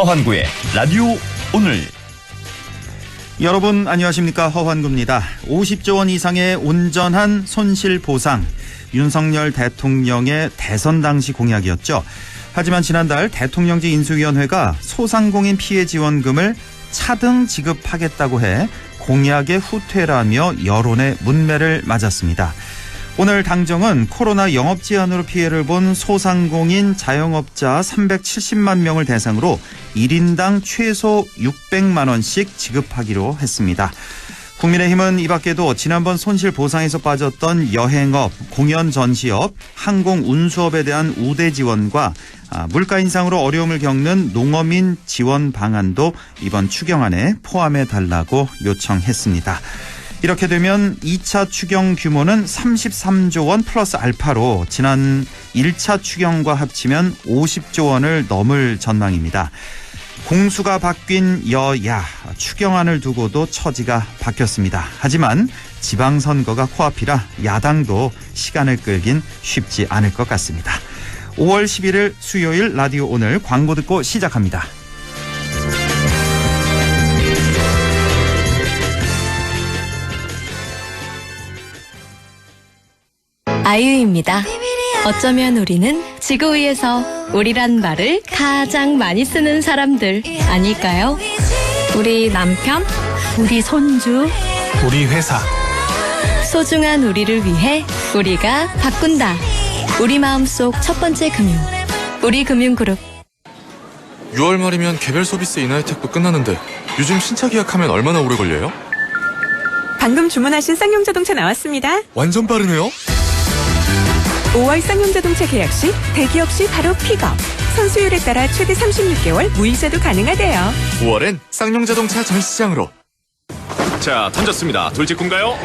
허환구의 라디오 오늘. 여러분 안녕하십니까, 허환구입니다. 50조 원 이상의 온전한 손실 보상, 윤석열 대통령의 대선 당시 공약이었죠. 하지만 지난달 대통령직 인수위원회가 소상공인 피해 지원금을 차등 지급하겠다고 해 공약의 후퇴라며 여론의 문매를 맞았습니다. 오늘 당정은 코로나 영업 제한으로 피해를 본 소상공인 자영업자 370만 명을 대상으로 1인당 최소 600만 원씩 지급하기로 했습니다. 국민의힘은 이 밖에도 지난번 손실 보상에서 빠졌던 여행업, 공연 전시업, 항공 운수업에 대한 우대 지원과 물가 인상으로 어려움을 겪는 농어민 지원 방안도 이번 추경안에 포함해달라고 요청했습니다. 이렇게 되면 2차 추경 규모는 33조 원 플러스 알파로 지난 1차 추경과 합치면 50조 원을 넘을 전망입니다. 공수가 바뀐 여야, 추경안을 두고도 처지가 바뀌었습니다. 하지만 지방선거가 코앞이라 야당도 시간을 끌긴 쉽지 않을 것 같습니다. 5월 11일 수요일 라디오 오늘 광고 듣고 시작합니다. 아이유입니다. 어쩌면 우리는 지구 위에서 우리란 말을 가장 많이 쓰는 사람들 아닐까요? 우리 남편, 우리 손주, 우리 회사. 소중한 우리를 위해 우리가 바꾼다. 우리 마음속 첫 번째 금융, 우리금융그룹. 6월 말이면 개별 서비스 인하 혜택도 끝나는데 요즘 신차 계약하면 얼마나 오래 걸려요? 방금 주문하신 쌍용 자동차 나왔습니다. 완전 빠르네요. 5월 쌍용 자동차 계약 시 대기업 시 바로 픽업. 선수율에 따라 최대 36개월 무이자도 가능하대요. 5월엔 쌍용 자동차 전시장으로. 자, 던졌습니다. 돌직구인가요?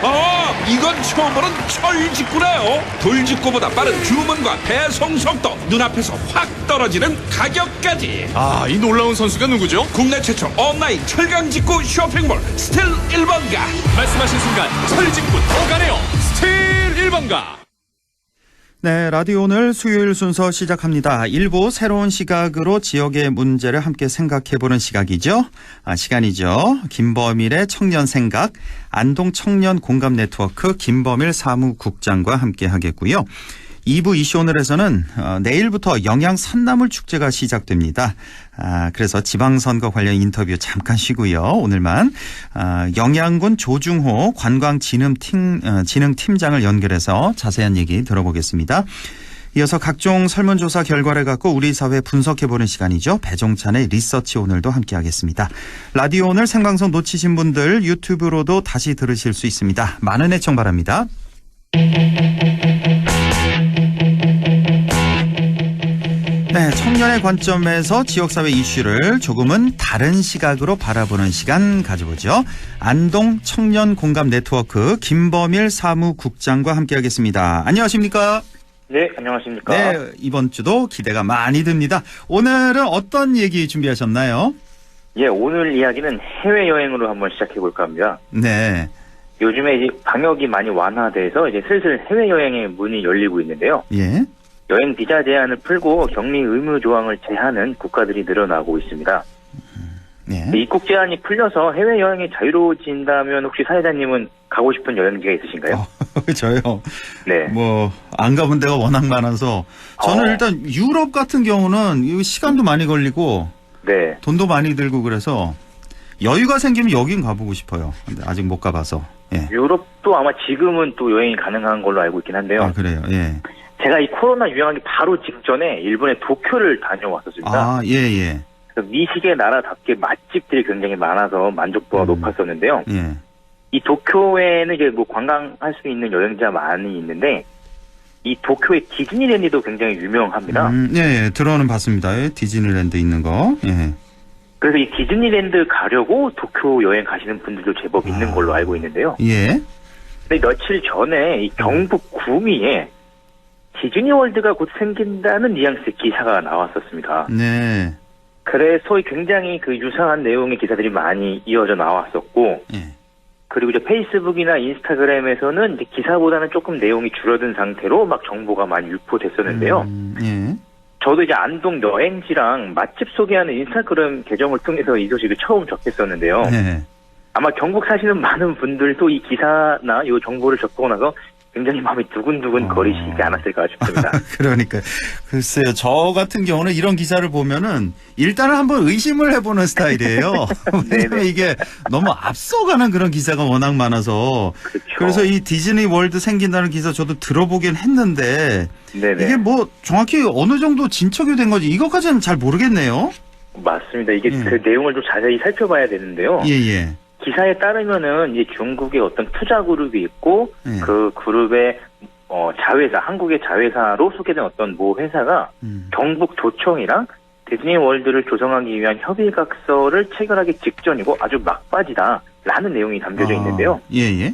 이건 처음 보는 철직구네요. 돌직구보다 빠른 주문과 배송 속도, 눈앞에서 확 떨어지는 가격까지. 이 놀라운 선수가 누구죠? 국내 최초 온라인 철강직구 쇼핑몰 스틸 1번가. 말씀하신 순간 철직구 더 가네요. 스틸 1번가. 네, 라디오 오늘 수요일 순서 시작합니다. 일부 새로운 시각으로 지역의 문제를 함께 생각해보는 시간이죠. 김범일의 청년 생각, 안동 청년 공감 네트워크 김범일 사무국장과 함께 하겠고요. 2부 이슈 오늘에서는 내일부터 영양 산나물 축제가 시작됩니다. 그래서 지방선거 관련 인터뷰 잠깐 쉬고요. 오늘만 영양군 조중호 관광진흥팀장을 연결해서 자세한 얘기 들어보겠습니다. 이어서 각종 설문조사 결과를 갖고 우리 사회 분석해보는 시간이죠. 배종찬의 리서치 오늘도 함께하겠습니다. 라디오 오늘 생방송 놓치신 분들 유튜브로도 다시 들으실 수 있습니다. 많은 애청 바랍니다. 네, 청년의 관점에서 지역사회 이슈를 조금은 다른 시각으로 바라보는 시간 가져보죠. 안동 청년 공감 네트워크 김범일 사무국장과 함께하겠습니다. 안녕하십니까? 네, 안녕하십니까? 네, 이번 주도 기대가 많이 듭니다. 오늘은 어떤 얘기 준비하셨나요? 예, 오늘 이야기는 해외여행으로 한번 시작해볼까 합니다. 네. 요즘에 이제 방역이 많이 완화돼서 이제 슬슬 해외여행의 문이 열리고 있는데요. 예. 여행 비자 제한을 풀고 격리 의무 조항을 제한한 국가들이 늘어나고 있습니다. 네. 입국 제한이 풀려서 해외여행이 자유로워진다면 혹시 사회자님은 가고 싶은 여행지가 있으신가요? 저요? 네. 안 가본 데가 워낙 많아서 저는 일단 유럽 같은 경우는 이 시간도 많이 걸리고 네. 돈도 많이 들고 그래서 여유가 생기면 여긴 가보고 싶어요. 근데 아직 못 가봐서. 예. 유럽도 아마 지금은 또 여행이 가능한 걸로 알고 있긴 한데요. 그래요? 예. 제가 이 코로나 유행하기 바로 직전에 일본의 도쿄를 다녀왔었습니다. 예. 미식의 나라답게 맛집들이 굉장히 많아서 만족도가 높았었는데요. 예. 이 도쿄에는 이제 관광할 수 있는 여행지가 많이 있는데 이 도쿄의 디즈니랜드도 굉장히 유명합니다. 예, 들어는 봤습니다. 예, 디즈니랜드 있는 거. 예. 그래서 이 디즈니랜드 가려고 도쿄 여행 가시는 분들도 제법 있는 걸로 알고 있는데요. 예. 근데 며칠 전에 이 경북 구미에 디즈니월드가 곧 생긴다는 뉘앙스의 기사가 나왔었습니다. 네. 그래서 굉장히 그 유사한 내용의 기사들이 많이 이어져 나왔었고, 예. 그리고 이제 페이스북이나 인스타그램에서는 이제 기사보다는 조금 내용이 줄어든 상태로 막 정보가 많이 유포됐었는데요. 예. 저도 이제 안동 여행지랑 맛집 소개하는 인스타그램 계정을 통해서 이 소식을 처음 접했었는데요. 네. 아마 경북 사시는 많은 분들도 이 기사나 이 정보를 접하고 나서 굉장히 마음이 두근두근 거리시지 않았을까 싶습니다. 그러니까 글쎄요. 저 같은 경우는 이런 기사를 보면은 일단은 한번 의심을 해보는 스타일이에요. 왜냐면 이게 너무 앞서가는 그런 기사가 워낙 많아서. 그렇죠. 그래서 이 디즈니 월드 생긴다는 기사 저도 들어보긴 했는데 네네. 이게 뭐 정확히 어느 정도 진척이 된 건지 이것까지는 잘 모르겠네요. 맞습니다. 이게 그 내용을 좀 자세히 살펴봐야 되는데요. 예예. 기사에 따르면은 이제 중국의 어떤 투자 그룹이 있고 예. 그 그룹의 자회사, 한국의 자회사로 소개된 어떤 모 회사가 경북도청이랑 디즈니 월드를 조성하기 위한 협의각서를 체결하기 직전이고 아주 막바지다라는 내용이 담겨져 있는데요. 예예.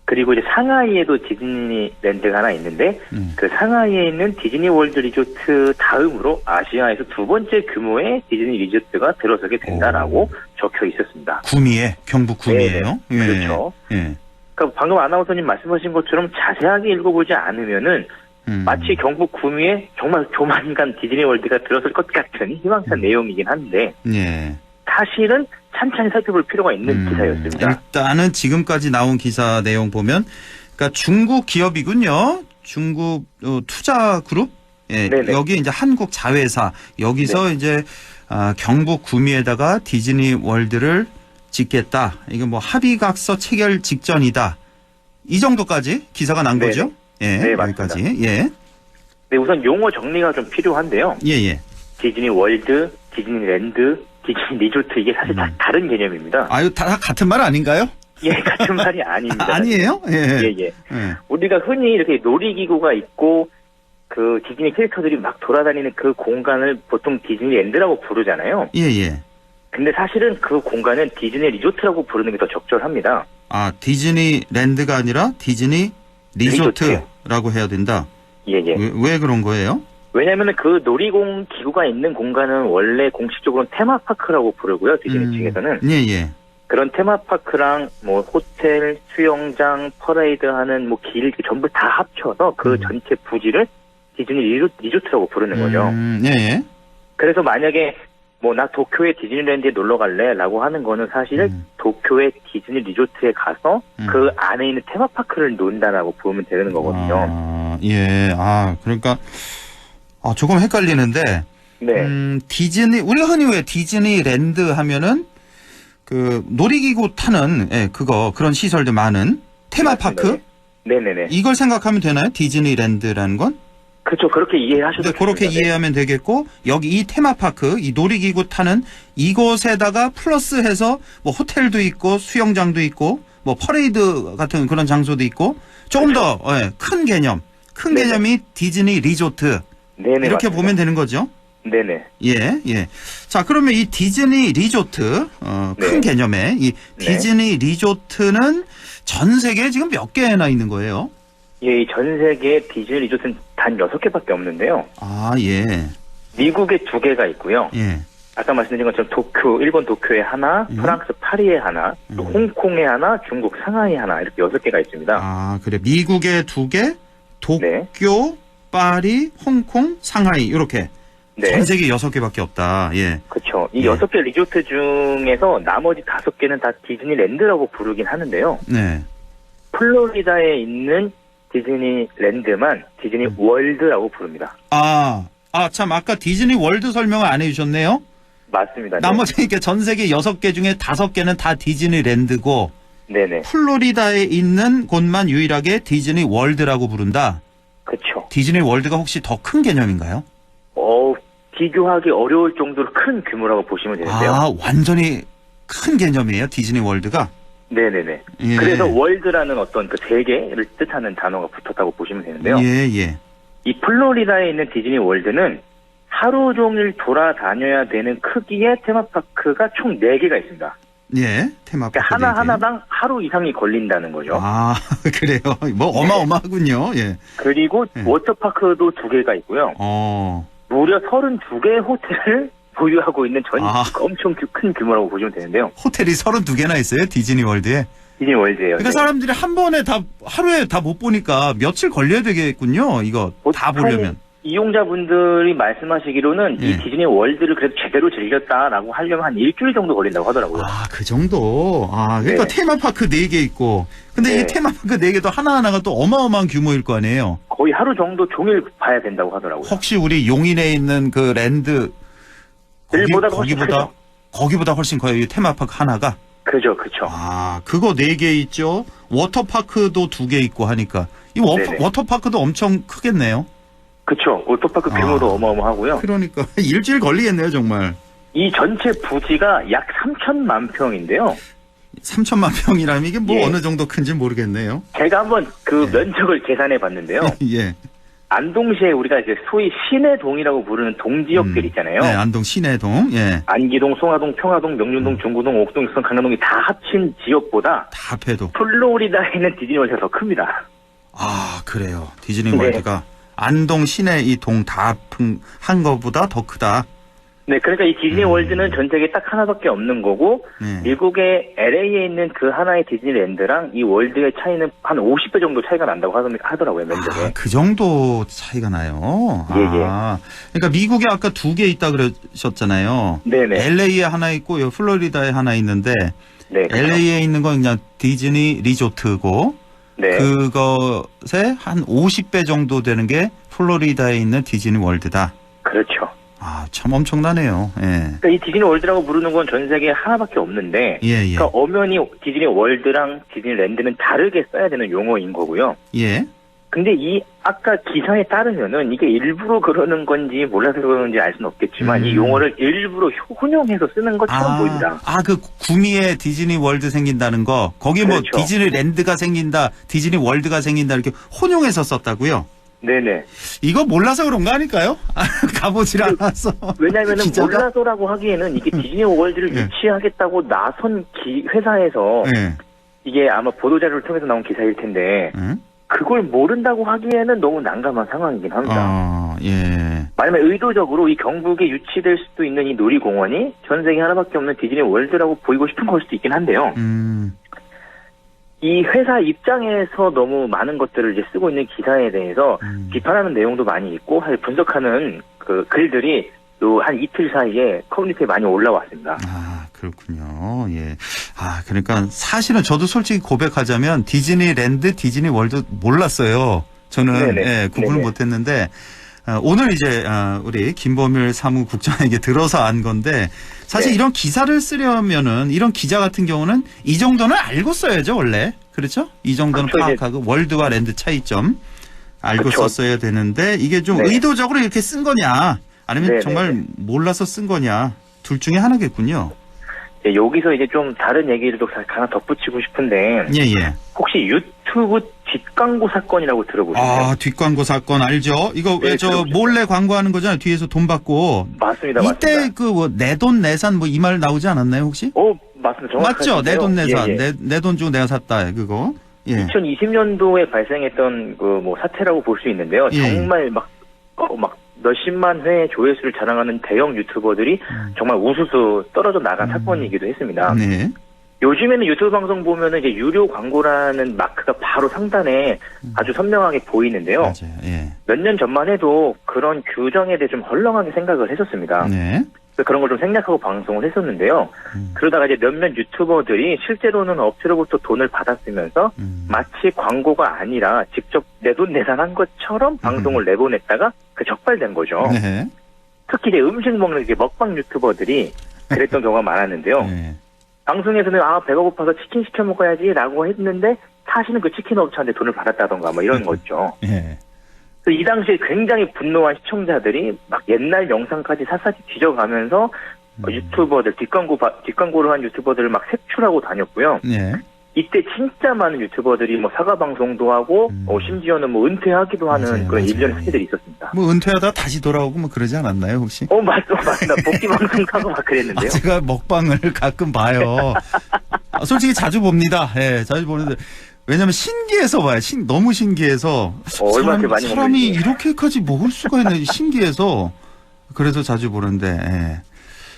그리고 이제 상하이에도 디즈니랜드가 하나 있는데 그 상하이에 있는 디즈니 월드 리조트 다음으로 아시아에서 두 번째 규모의 디즈니 리조트가 들어서게 된다라고 적혀 있었습니다. 구미에 경북 구미에요. 네, 예. 그렇죠. 예. 그러니까 방금 아나운서님 말씀하신 것처럼 자세하게 읽어보지 않으면은 마치 경북 구미에 정말 조만간 디즈니 월드가 들어설 것 같은 희망찬 내용이긴 한데 예. 사실은 찬찬히 살펴볼 필요가 있는 기사였습니다. 일단은 지금까지 나온 기사 내용 보면, 그러니까 중국 기업이군요. 중국 투자 그룹. 예, 네네. 여기 이제 한국 자회사 여기서 이제 경북 구미에다가 디즈니 월드를 짓겠다. 이게 뭐 합의각서 체결 직전이다. 이 정도까지 기사가 난 네네. 거죠? 예, 네, 여기까지. 맞습니다. 예, 네, 우선 용어 정리가 좀 필요한데요. 예. 디즈니 월드, 디즈니랜드, 디즈니 리조트 이게 사실 다 다른 개념입니다. 아유, 다 같은 말 아닌가요? 예, 같은 말이 아닙니다. 아니에요? 예. 예. 우리가 흔히 이렇게 놀이기구가 있고 그 디즈니 캐릭터들이 막 돌아다니는 그 공간을 보통 디즈니랜드라고 부르잖아요. 예. 근데 사실은 그 공간은 디즈니 리조트라고 부르는 게 더 적절합니다. 아, 디즈니랜드가 아니라 디즈니 리조트라고 해야 된다. 예. 왜 그런 거예요? 왜냐하면 그 놀이공 기구가 있는 공간은 원래 공식적으로는 테마파크라고 부르고요. 디즈니 측에서는. 예. 그런 테마파크랑 뭐 호텔, 수영장, 퍼레이드하는 뭐 길 전부 다 합쳐서 그 전체 부지를 디즈니 리조트라고 부르는 거죠. 예. 그래서 만약에 뭐 나 도쿄의 디즈니랜드에 놀러 갈래라고 하는 거는 사실 도쿄의 디즈니 리조트에 가서 그 안에 있는 테마파크를 논다라고 보면 되는 거거든요. 아, 예. 그러니까 조금 헷갈리는데 네. 디즈니 우리가 흔히 왜 디즈니랜드 하면은 그 놀이기구 타는 그런 시설들 많은 테마파크? 네네네. 이걸 생각하면 되나요? 디즈니랜드라는 건? 그렇죠. 그렇게 이해하셔도 네, 그렇게 좋습니다. 이해하면 되겠고 여기 이 테마파크, 이 놀이기구 타는 이곳에다가 플러스해서 뭐 호텔도 있고 수영장도 있고 뭐 퍼레이드 같은 그런 장소도 있고 조금 더 큰 개념, 큰 네네. 개념이 디즈니 리조트 네네. 이렇게 맞습니다. 보면 되는 거죠. 네네. 예. 자, 그러면 이 디즈니 리조트, 큰 네. 개념의 이 디즈니 리조트는 전 세계에 지금 몇 개나 있는 거예요? 예, 이 전 세계 디즈니 리조트는 단 6개밖에 없는데요. 아, 예. 미국에 2개가 있고요. 예. 아까 말씀드린 것처럼 도쿄, 일본 도쿄에 하나, 프랑스 파리에 하나, 또 홍콩에 하나, 중국 상하이에 하나 이렇게 6개가 있습니다. 아, 그래. 미국에 2개, 도쿄, 네. 파리, 홍콩, 상하이 이렇게. 네. 전 세계 6개밖에 없다. 예. 그렇죠. 이 네. 6개 리조트 중에서 나머지 5개는 다 디즈니랜드라고 부르긴 하는데요. 네. 플로리다에 있는 디즈니랜드만 디즈니 월드라고 부릅니다. 참 아까 디즈니 월드 설명을 안 해주셨네요. 맞습니다. 나머지 이렇게 전 세계 6개 중에 5개는 다 디즈니랜드고 네네. 플로리다에 있는 곳만 유일하게 디즈니 월드라고 부른다. 그렇죠. 디즈니 월드가 혹시 더 큰 개념인가요? 비교하기 어려울 정도로 큰 규모라고 보시면 되는데요. 완전히 큰 개념이에요, 디즈니 월드가? 네네네. 예. 그래서 월드라는 어떤 그 세계를 뜻하는 단어가 붙었다고 보시면 되는데요. 예. 이 플로리다에 있는 디즈니 월드는 하루 종일 돌아다녀야 되는 크기의 테마파크가 총 4개가 있습니다. 예, 테마파크. 그러니까 하나하나당 하루 이상이 걸린다는 거죠. 그래요. 뭐 어마어마하군요. 예. 그리고 워터파크도 2개가 있고요. 무려 32개의 호텔을 보유하고 있는 엄청 큰 규모라고 보시면 되는데요. 호텔이 32개나 있어요, 디즈니 월드에? 디즈니 월드예요. 그러니까 사람들이 한 번에 하루에 다 못 보니까 며칠 걸려야 되겠군요, 이거 다 보려면. 이용자분들이 말씀하시기로는 예. 이 디즈니 월드를 그래도 제대로 즐겼다라고 하려면 한 일주일 정도 걸린다고 하더라고요. 아, 그 정도. 아, 그러니까 네. 테마파크 4개 있고. 근데 이 네. 테마파크 4개도 하나하나가 또 어마어마한 규모일 거 아니에요. 거의 하루 정도 종일 봐야 된다고 하더라고요. 혹시 우리 용인에 있는 그 랜드 일보다 훨씬 거기보다 훨씬 커요. 이 테마파크 하나가. 그죠. 아, 그거 4개 있죠. 워터파크도 2개 있고 하니까. 이 네네. 워터파크도 엄청 크겠네요. 그쵸. 워터파크 규모도 어마어마하고요. 그러니까 일주일 걸리겠네요, 정말. 이 전체 부지가 약 3천만 평인데요. 3천만 평이라면 이게 뭐 예. 어느 정도 큰지 모르겠네요. 제가 한번 그 예. 면적을 계산해 봤는데요. 예. 안동시에 우리가 이제 소위 시내동이라고 부르는 동지역들 있잖아요. 네, 안동 시내동. 예. 안기동, 송화동, 평화동, 명륜동, 중구동, 옥동, 육성, 강남동이 다 합친 지역보다 다 합해도. 플로리다에 있는 디즈니월드가 더 큽니다. 아, 그래요. 디즈니 네. 월드가 안동 시내 이 동 다 한 거보다 더 크다. 네, 그러니까 이 디즈니월드는 전 세계에 딱 하나밖에 없는 거고 네. 미국의 LA에 있는 그 하나의 디즈니랜드랑 이 월드의 차이는 한 50배 정도 차이가 난다고 하더라고요, 면적에. 아, 그 정도 차이가 나요. 예, 아, 그러니까 미국에 아까 2개 있다 그러셨잖아요. 네네. LA에 하나 있고 요 플로리다에 하나 있는데 네, 그렇죠. LA에 있는 건 그냥 디즈니 리조트고 네. 그것에 한 50배 정도 되는 게 플로리다에 있는 디즈니 월드다. 그렇죠. 아, 참 엄청나네요. 예. 그러니까 이 디즈니월드라고 부르는 건 전 세계에 하나밖에 없는데 예, 예. 그러니까 엄연히 디즈니월드랑 디즈니랜드는 다르게 써야 되는 용어인 거고요. 예. 근데 이 아까 기사에 따르면은 이게 일부러 그러는 건지 몰라서 그러는지 알 수는 없겠지만 이 용어를 일부러 혼용해서 쓰는 것처럼 보입니다. 아, 그 구미에 디즈니 월드 생긴다는 거. 거기 뭐 그렇죠. 디즈니랜드가 생긴다, 디즈니 월드가 생긴다 이렇게 혼용해서 썼다고요? 네네. 이거 몰라서 그런 거 아닐까요? 가보질 않아서. 왜냐하면 기자가? 몰라서라고 하기에는 이게 디즈니월드를 예. 유치하겠다고 나선 회사에서 예. 이게 아마 보도자료를 통해서 나온 기사일 텐데 응? 그걸 모른다고 하기에는 너무 난감한 상황이긴 합니다. 예. 만약에 의도적으로 이 경북에 유치될 수도 있는 이 놀이공원이 전 세계 하나밖에 없는 디즈니월드라고 보이고 싶은 걸 수도 있긴 한데요. 이 회사 입장에서 너무 많은 것들을 이제 쓰고 있는 기사에 대해서 비판하는 내용도 많이 있고 사실 분석하는 그 글들이 또 한 이틀 사이에 커뮤니티에 많이 올라왔습니다. 아, 그렇군요. 예. 아, 그러니까 사실은 저도 솔직히 고백하자면 디즈니랜드, 디즈니월드 몰랐어요. 저는 네네. 예, 구분을 네네. 못했는데 오늘 이제 우리 김범일 사무국장에게 들어서 안 건데 사실 네. 이런 기사를 쓰려면은 이런 기자 같은 경우는 이 정도는 알고 써야죠 원래. 그렇죠? 이 정도는 그렇죠, 이제. 파악하고 월드와 랜드 차이점 알고 그렇죠. 썼어야 되는데 이게 좀 네. 의도적으로 이렇게 쓴 거냐 아니면 네네네. 정말 몰라서 쓴 거냐 둘 중에 하나겠군요. 네, 여기서 이제 좀 다른 얘기를 또 하나 덧붙이고 싶은데 예. 혹시 유튜브 뒷광고 사건이라고 들어보셨나요? 아, 뒷광고 사건 알죠? 이거 네, 왜 저 들어보셨죠. 몰래 광고하는 거잖아요. 뒤에서 돈 받고. 맞습니다. 이때 맞습니다. 그 뭐 내 돈 내산 뭐 이 말 나오지 않았나요, 혹시? 맞습니다. 정확하신데요. 맞죠? 내 돈 내산. 예, 예. 내 돈 주고 내가 샀다. 그거. 예. 2020년도에 발생했던 그 뭐 사태라고 볼 수 있는데요. 예. 정말 막 몇십만 회 조회수를 자랑하는 대형 유튜버들이 정말 우수수 떨어져 나간 사건이기도 했습니다. 네. 요즘에는 유튜브 방송 보면은 이제 유료 광고라는 마크가 바로 상단에 아주 선명하게 보이는데요. 맞아요. 예. 몇 년 전만 해도 그런 규정에 대해 좀 헐렁하게 생각을 했었습니다. 네. 그래서 그런 걸 좀 생략하고 방송을 했었는데요. 그러다가 이제 몇몇 유튜버들이 실제로는 업체로부터 돈을 받았으면서 마치 광고가 아니라 직접 내돈내산한 것처럼 방송을 내보냈다가 그 적발된 거죠. 네. 특히 이제 음식 먹는 이제 먹방 유튜버들이 그랬던 경우가 많았는데요. 네. 방송에서는 배가 고파서 치킨 시켜 먹어야지라고 했는데 사실은 그 치킨 업체한테 돈을 받았다던가 뭐 이런 거죠. 예. 이 당시에 굉장히 분노한 시청자들이 막 옛날 영상까지 삿사시 뒤져가면서 유튜버들 뒷광고를 한 유튜버들을 막 색출하고 다녔고요. 네. 이때 진짜 많은 유튜버들이 뭐 사과 방송도 하고 심지어는 뭐 은퇴하기도 하는 맞아요, 그런 맞아요. 일련의 사례들이 있었습니다. 뭐 은퇴하다 다시 돌아오고 뭐 그러지 않았나요, 혹시? 맞습니다. 복귀 방송도 하고 막 그랬는데요. 제가 먹방을 가끔 봐요. 솔직히 자주 봅니다. 예, 자주 보는데. 왜냐면 신기해서 봐요. 너무 신기해서. 얼마나 많이 사람이 먹는지. 이렇게까지 먹을 수가 있나 신기해서. 그래서 자주 보는데. 예.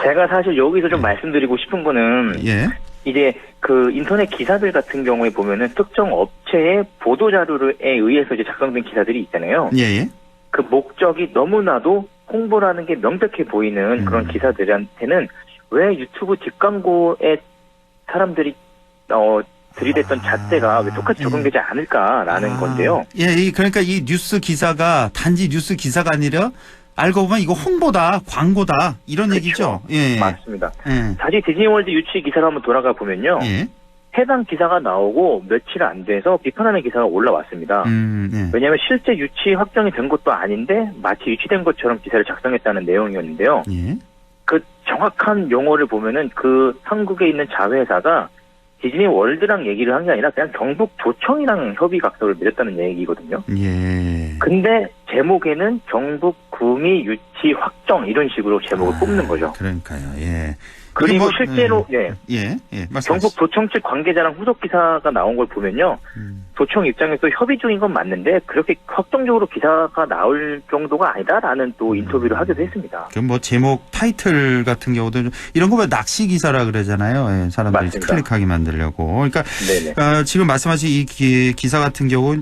제가 사실 여기서 좀 말씀드리고 싶은 거는 예. 이제 그 인터넷 기사들 같은 경우에 보면은 특정 업체의 보도 자료에 의해서 이제 작성된 기사들이 있잖아요. 예. 그 목적이 너무나도 홍보라는 게 명백해 보이는 그런 기사들한테는 왜 유튜브 뒷광고에 사람들이 들이댔던 잣대가 왜 똑같이 적용되지 않을까라는 건데요. 예, 그러니까 이 뉴스 기사가 단지 뉴스 기사가 아니라 알고 보면 이거 홍보다, 광고다 이런 그렇죠. 얘기죠. 예. 맞습니다. 예. 다시 디즈니월드 유치 기사를 한번 돌아가 보면요. 예. 해당 기사가 나오고 며칠 안 돼서 비판하는 기사가 올라왔습니다. 예. 왜냐하면 실제 유치 확정이 된 것도 아닌데 마치 유치된 것처럼 기사를 작성했다는 내용이었는데요. 예. 그 정확한 용어를 보면은 그 한국에 있는 자회사가 디즈니 월드랑 얘기를 한 게 아니라 그냥 경북도청이랑 협의각서를 맺었다는 얘기거든요. 예. 근데 제목에는 경북 구미 유치 확정 이런 식으로 제목을 뽑는 거죠. 그러니까요. 예. 그리고 뭐, 실제로 경북도청 측 관계자랑 후속 기사가 나온 걸 보면요. 도청 입장에서 협의 중인 건 맞는데 그렇게 확정적으로 기사가 나올 정도가 아니다라는 또 인터뷰를 하기도 했습니다. 그 뭐 제목 타이틀 같은 경우도 좀 이런 거 왜 낚시 기사라 그러잖아요. 예, 사람들이 맞습니다. 클릭하게 만들려고. 그러니까 네네. 지금 말씀하신 이 기사 같은 경우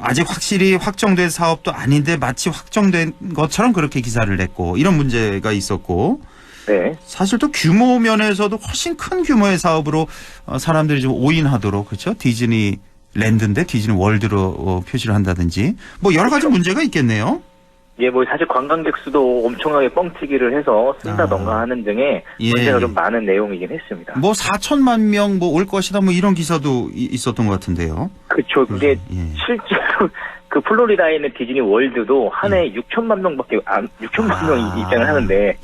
아직 확실히 확정된 사업도 아닌데 마치 확정된 것처럼 그렇게 기사를 냈고 이런 문제가 있었고. 네. 사실 또 규모 면에서도 훨씬 큰 규모의 사업으로 사람들이 좀 오인하도록 그렇죠. 디즈니 랜드인데 디즈니 월드로 표시를 한다든지 뭐 여러 가지 문제가 있겠네요. 예, 뭐 사실 관광객 수도 엄청나게 뻥튀기를 해서 쓴다던가 하는 등의 문제가 좀 많은 내용이긴 했습니다. 뭐 4천만 명 뭐 올 것이다 뭐 이런 기사도 있었던 것 같은데요. 그렇죠. 그게 실제로 그 플로리다에 있는 디즈니 월드도 한 해 6천만 명밖에 6천만 명이 입장을 하는데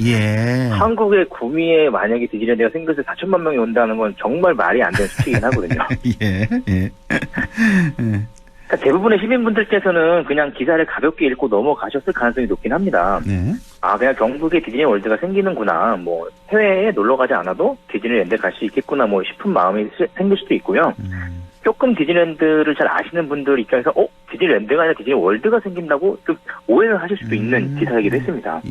한국의 구미에 만약에 디즈니랜드가 생겨서 4천만 명이 온다는 건 정말 말이 안 되는 수치이긴 하거든요. 그러니까 대부분의 시민분들께서는 그냥 기사를 가볍게 읽고 넘어가셨을 가능성이 높긴 합니다. 그냥 경북에 디즈니 월드가 생기는구나. 뭐 해외에 놀러 가지 않아도 디즈니랜드 갈 수 있겠구나 뭐 싶은 마음이 생길 수도 있고요. 조금 디즈니랜드를 잘 아시는 분들 입장에서 디즈니랜드가 아니라 디즈니 월드가 생긴다고 좀 오해를 하실 수도 있는 기사이기도 했습니다.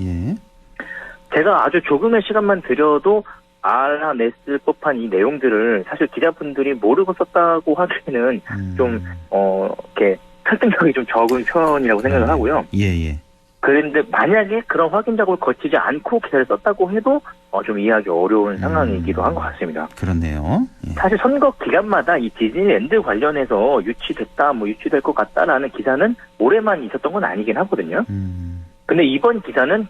제가 아주 조금의 시간만 들여도 알아냈을 법한 이 내용들을 사실 기자분들이 모르고 썼다고 하기에는 좀 이렇게 설득력이 좀 적은 표현이라고 생각을 하고요. 그런데 만약에 그런 확인 작업을 거치지 않고 기사를 썼다고 해도 좀 이해하기 어려운 상황이기도 한 것 같습니다. 그렇네요. 사실 선거 기간마다 이 디즈니랜드 관련해서 유치됐다, 뭐 유치될 것 같다라는 기사는 올해만 있었던 건 아니긴 하거든요. 근데 이번 기사는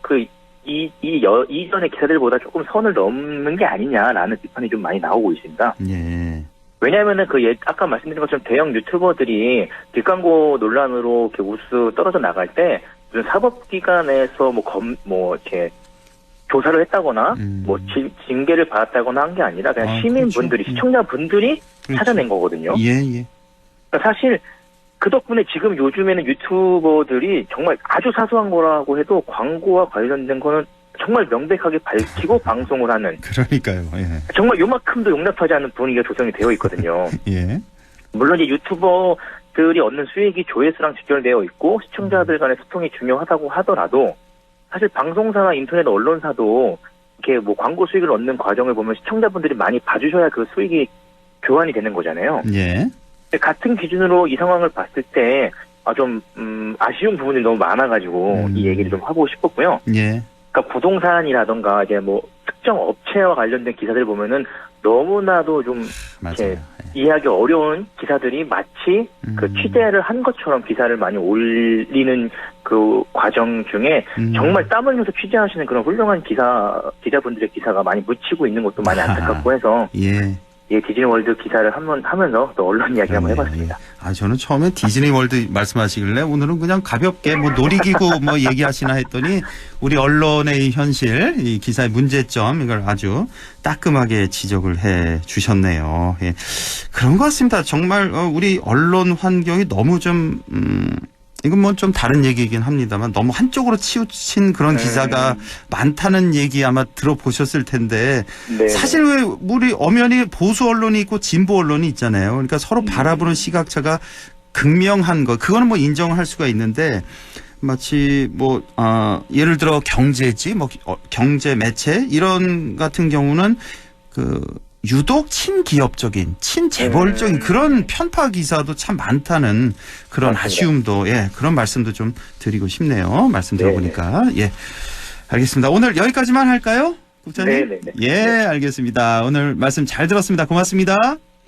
이전의 기사들보다 조금 선을 넘는 게 아니냐라는 비판이 좀 많이 나오고 있습니다. 왜냐하면은 아까 말씀드린 것처럼 대형 유튜버들이 뒷광고 논란으로 이렇게 우수 떨어져 나갈 때 무슨 사법기관에서 이렇게 조사를 했다거나 뭐 징계를 받았다거나 한 게 아니라 그냥 시민분들이 시청자분들이 찾아낸 거거든요. 그러니까 사실 그 덕분에 지금 요즘에는 유튜버들이 정말 아주 사소한 거라고 해도 광고와 관련된 거는 정말 명백하게 밝히고 방송을 하는. 그러니까요. 정말 요만큼도 용납하지 않는 분위기가 조성이 되어 있거든요. 물론 이 유튜버들이 얻는 수익이 조회수랑 직결되어 있고 시청자들 간의 소통이 중요하다고 하더라도 사실 방송사나 인터넷 언론사도 이렇게 뭐 광고 수익을 얻는 과정을 보면 시청자분들이 많이 봐주셔야 그 수익이 교환이 되는 거잖아요. 같은 기준으로 이 상황을 봤을 때 좀 아쉬운 부분이 너무 많아가지고 이 얘기를 좀 하고 싶었고요. 그러니까 부동산이라던가 이제 뭐 특정 업체와 관련된 기사들 보면은 너무나도 좀 이렇게 이해하기 어려운 기사들이 마치 그 취재를 한 것처럼 기사를 많이 올리는 그 과정 중에 정말 땀 흘려서 취재하시는 그런 훌륭한 기자분들의 기사가 많이 묻히고 있는 것도 많이 안타깝고 해서 디즈니 월드 기사를 하면서 또 언론 이야기 한번 해봤습니다. 저는 처음에 디즈니 월드 말씀하시길래 오늘은 그냥 가볍게 뭐 놀이기구 뭐 얘기하시나 했더니 우리 언론의 현실, 이 기사의 문제점 이걸 아주 따끔하게 지적을 해 주셨네요. 그런 것 같습니다. 정말 우리 언론 환경이 너무 좀 이건 뭐 좀 다른 얘기이긴 합니다만 너무 한쪽으로 치우친 그런 기사가 많다는 얘기 아마 들어보셨을 텐데 사실 왜 우리 엄연히 보수 언론이 있고 진보 언론이 있잖아요. 그러니까 서로 바라보는 시각차가 극명한 거 그거는 뭐 인정할 수가 있는데 마치 뭐 예를 들어 경제지 뭐 경제 매체 이런 같은 경우는 유독 친기업적인, 친재벌적인 그런 편파 기사도 참 많다는 그런 맞습니다. 아쉬움도, 그런 말씀도 좀 드리고 싶네요. 말씀 들어보니까. 예. 알겠습니다. 오늘 여기까지만 할까요? 국장님? 네네네. 예, 알겠습니다. 오늘 말씀 잘 들었습니다. 고맙습니다.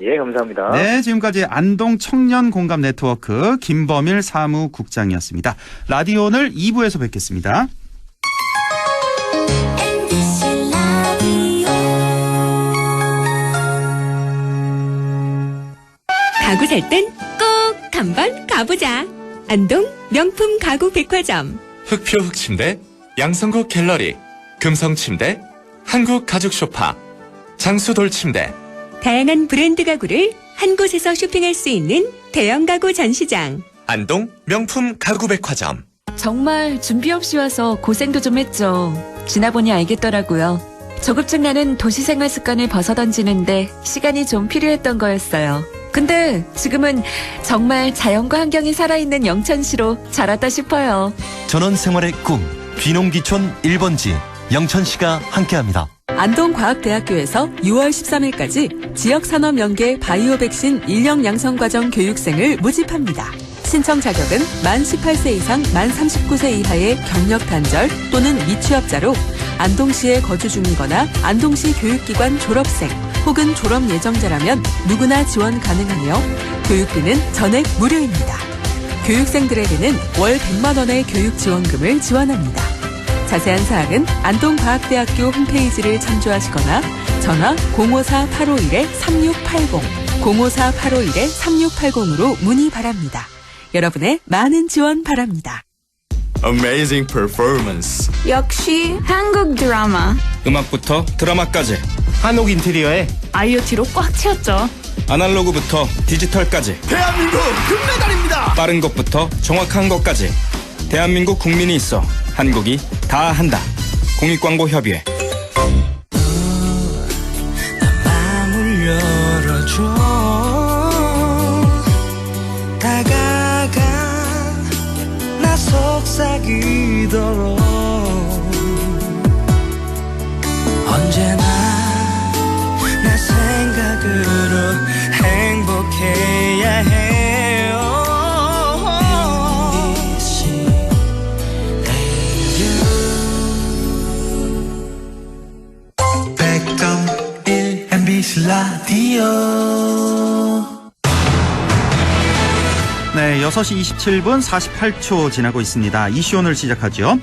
예, 감사합니다. 네, 지금까지 안동 청년 공감 네트워크 김범일 사무국장이었습니다. 라디오 오늘 2부에서 뵙겠습니다. 가구 살 땐 꼭 한번 가보자. 안동 명품 가구 백화점. 흑표 흑침대, 양성국 갤러리, 금성침대, 한국 가죽 소파, 장수돌 침대. 다양한 브랜드 가구를 한 곳에서 쇼핑할 수 있는 대형 가구 전시장. 안동 명품 가구 백화점. 정말 준비 없이 와서 고생도 좀 했죠. 지나보니 알겠더라고요. 조급증 나는 도시생활 습관을 벗어던지는데 시간이 좀 필요했던 거였어요. 근데 지금은 정말 자연과 환경이 살아있는 영천시로 자랐다 싶어요. 전원생활의 꿈, 귀농귀촌 1번지 영천시가 함께합니다. 안동과학대학교에서 6월 13일까지 지역산업연계 바이오 백신 인력 양성과정 교육생을 모집합니다. 신청 자격은 만 18세 이상 만 39세 이하의 경력 단절 또는 미취업자로 안동시에 거주 중이거나 안동시 교육기관 졸업생 혹은 졸업 예정자라면 누구나 지원 가능하며 교육비는 전액 무료입니다. 교육생들에게는 월 100만 원의 교육 지원금을 지원합니다. 자세한 사항은 안동과학대학교 홈페이지를 참조하시거나 전화 054-851-3680, 054-851-3680으로 문의 바랍니다. 여러분의 많은 지원 바랍니다. Amazing performance. 역시 한국 드라마. 음악부터 드라마까지 한옥 인테리어에 IoT로 꽉 채웠죠. 아날로그부터 디지털까지 대한민국 금메달입니다. 빠른 것부터 정확한 것까지 대한민국 국민이 있어 한국이 다 한다. 공익광고협의회. 마음을 열어줘. 다가가 나 속삭이도록 언제나 내 생각으로 행복해야 해요. MBC 라디오. 네, 6시 27분 48초 지나고 있습니다. 이슈 오늘 시작하죠.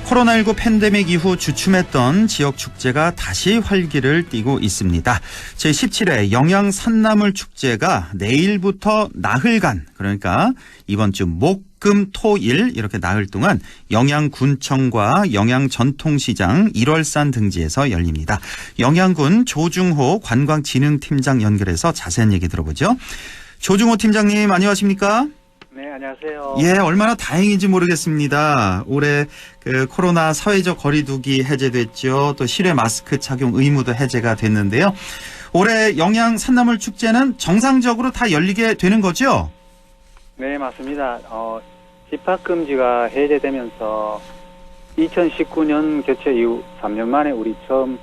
코로나19 팬데믹 이후 주춤했던 지역 축제가 다시 활기를 띠고 있습니다. 제17회 영양 산나물 축제가 내일부터 나흘간, 그러니까 이번 주 목, 금, 토, 일 이렇게 나흘 동안 영양군청과 영양전통시장 1월산 등지에서 열립니다. 영양군 조중호 관광진흥팀장 연결해서 자세한 얘기 들어보죠. 조중호 팀장님 안녕하십니까? 네, 안녕하세요. 예, 얼마나 다행인지 모르겠습니다. 올해 그 코로나 사회적 거리두기 해제됐죠. 또 실외 마스크 착용 의무도 해제가 됐는데요. 올해 영양 산나물 축제는 정상적으로 다 열리게 되는 거죠? 네, 맞습니다. 집합 금지가 해제되면서 2019년 개최 이후 3년 만에 우리 처음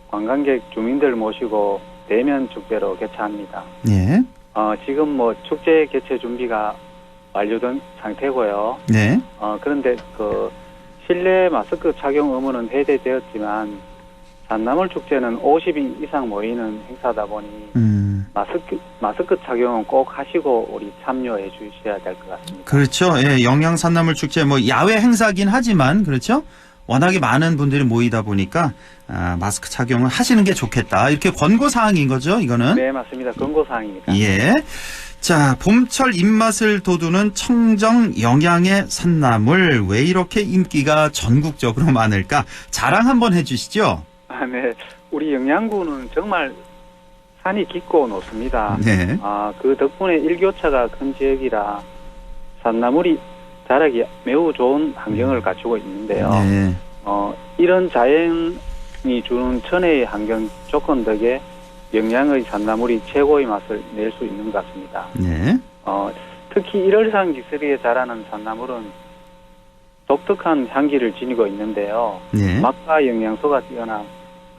관광객 주민들 모시고 대면 축제로 개최합니다. 예. 지금 뭐 축제 개최 준비가 완료된 상태고요. 네. 그런데 그 실내 마스크 착용 의무는 해제되었지만 산나물 축제는 50인 이상 모이는 행사다 보니 마스크 착용은 꼭 하시고 우리 참여해 주셔야 될 것 같습니다. 그렇죠. 예, 영양 산나물 축제 뭐 야외 행사긴 하지만 그렇죠. 워낙에 많은 분들이 모이다 보니까 마스크 착용을 하시는 게 좋겠다. 이렇게 권고 사항인 거죠, 이거는? 네, 맞습니다. 권고 사항입니다. 예. 자, 봄철 입맛을 돋우는 청정 영양의 산나물 왜 이렇게 인기가 전국적으로 많을까? 자랑 한번 해주시죠. 네, 우리 영양군은 정말 산이 깊고 높습니다. 네. 그 덕분에 일교차가 큰 지역이라 산나물이 자라기 매우 좋은 환경을 갖추고 있는데요. 네. 이런 자연이 주는 천혜의 환경 조건 덕에 영양의 산나물이 최고의 맛을 낼 수 있는 것 같습니다. 네. 특히 1월산 기슭에 자라는 산나물은 독특한 향기를 지니고 있는데요. 네. 맛과 영양소가 뛰어난